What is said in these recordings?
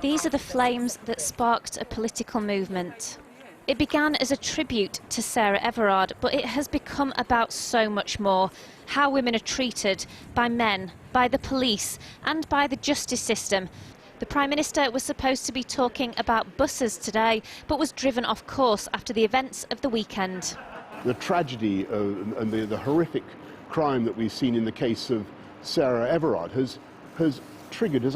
These are the flames that sparked a political movement. It began as a tribute to Sarah Everard, but it has become about so much more. How women are treated by men, by the police and by the justice system. The Prime Minister was supposed to be talking about buses today, but was driven off course after the events of the weekend. The tragedy and the horrific crime that we've seen in the case of Sarah Everard has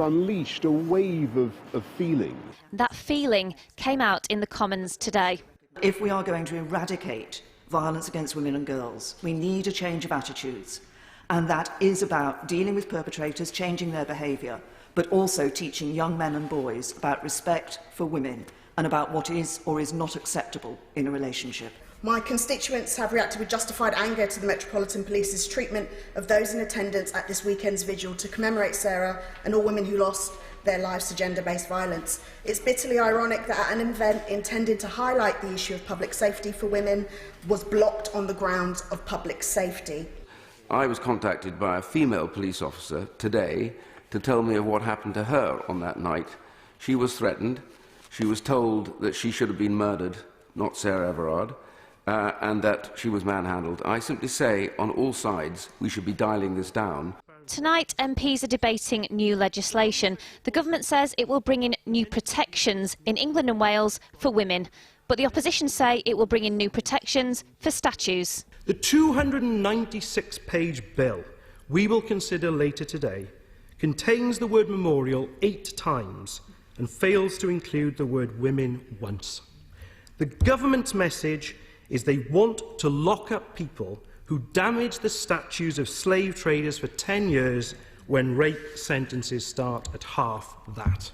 unleashed a wave of feeling. That feeling came out in the Commons today. If we are going to eradicate violence against women and girls, we need a change of attitudes. And that is about dealing with perpetrators, changing their behaviour, but also teaching young men and boys about respect for women and about what is or is not acceptable in a relationship. My constituents have reacted with justified anger to the Metropolitan Police's treatment of those in attendance at this weekend's vigil to commemorate Sarah and all women who lost their lives to gender-based violence. It's bitterly ironic that an event intended to highlight the issue of public safety for women was blocked on the grounds of public safety. I was contacted by a female police officer today to tell me of what happened to her on that night. She was threatened. She was told that she should have been murdered, not Sarah Everard. And that she was manhandled. I simply say, on all sides, we should be dialling this down. Tonight, MPs are debating new legislation. The government says it will bring in new protections in England and Wales for women. But the opposition say it will bring in new protections for statues. The 296-page bill we will consider later today contains the word memorial 8 times and fails to include the word women once. The government's message is they want to lock up people who damage the statues of slave traders for 10 years when rape sentences start at half that.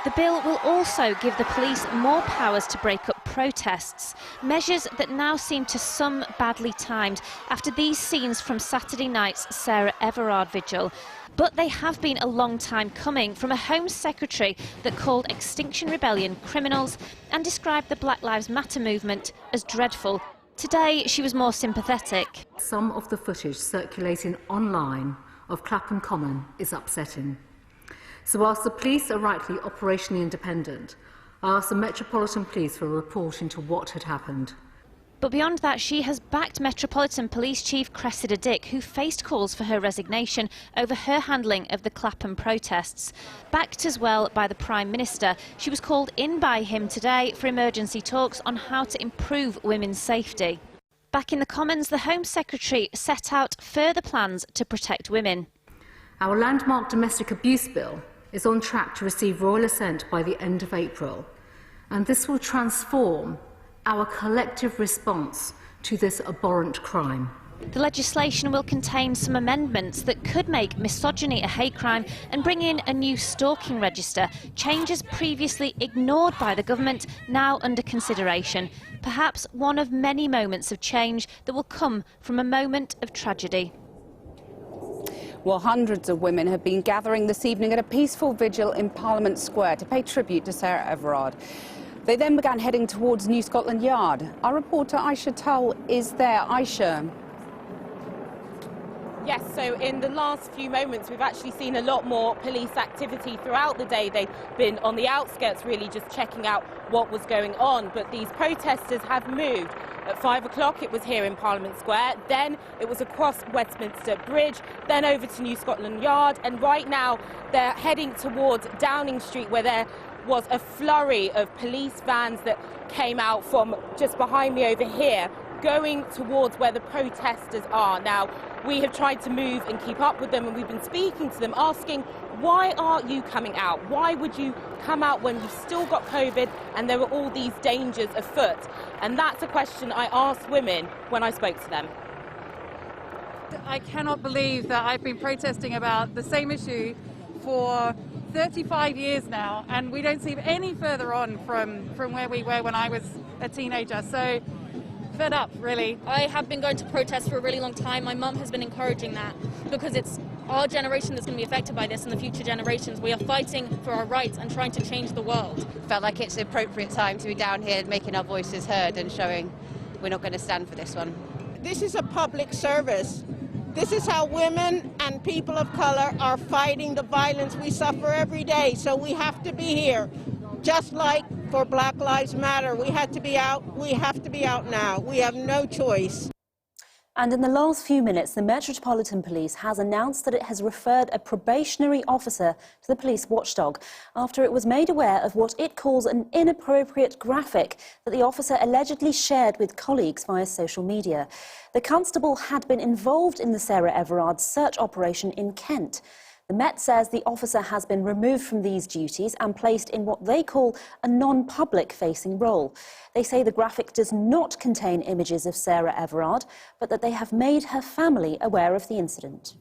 The bill will also give the police more powers to break up protests, measures that now seem to some badly timed after these scenes from Saturday night's Sarah Everard vigil. But they have been a long time coming from a Home Secretary that called Extinction Rebellion criminals and described the Black Lives Matter movement as dreadful. Today, she was more sympathetic. Some of the footage circulating online of Clapham Common is upsetting. So whilst the police are rightly operationally independent, I asked the Metropolitan Police for a report into what had happened. But beyond that, she has backed Metropolitan Police Chief Cressida Dick, who faced calls for her resignation over her handling of the Clapham protests. Backed as well by the Prime Minister, she was called in by him today for emergency talks on how to improve women's safety. Back in the Commons, the Home Secretary set out further plans to protect women. Our landmark domestic abuse bill is on track to receive royal assent by the end of April, and this will transform our collective response to this abhorrent crime. The legislation will contain some amendments that could make misogyny a hate crime and bring in a new stalking register, changes previously ignored by the government, now under consideration. Perhaps one of many moments of change that will come from a moment of tragedy. Well, hundreds of women have been gathering this evening at a peaceful vigil in Parliament Square to pay tribute to Sarah Everard. They then began heading towards New Scotland Yard. Our reporter Aisha Tull is there. Aisha. Yes, so in the last few moments we've actually seen a lot more police activity throughout the day. They've been on the outskirts really just checking out what was going on, but these protesters have moved. At 5 o'clock it was here in Parliament Square, then it was across Westminster Bridge, then over to New Scotland Yard, and right now they're heading towards Downing Street, where there was a flurry of police vans that came out from just behind me over here, going towards where the protesters are. Now, we have tried to move and keep up with them, and we've been speaking to them, asking, why aren't you coming out? Why would you come out when you've still got COVID and there are all these dangers afoot? And that's a question I asked women when I spoke to them. I cannot believe that I've been protesting about the same issue for 35 years now, and we don't seem any further on from where we were when I was a teenager. So fed up, really. I have been going to protest for a really long time. My mum has been encouraging that because it's our generation that's going to be affected by this and the future generations. We are fighting for our rights and trying to change the world. Felt like it's the appropriate time to be down here making our voices heard and showing we're not going to stand for this one. This is a public service This is how women and people of color are fighting the violence we suffer every day. So we have to be here. Just like for Black Lives Matter, we had to be out. We have to be out now. We have no choice. And in the last few minutes, the Metropolitan Police has announced that it has referred a probationary officer to the police watchdog after it was made aware of what it calls an inappropriate graphic that the officer allegedly shared with colleagues via social media. The constable had been involved in the Sarah Everard search operation in Kent. The Met says the officer has been removed from these duties and placed in what they call a non-public facing role. They say the graphic does not contain images of Sarah Everard, but that they have made her family aware of the incident.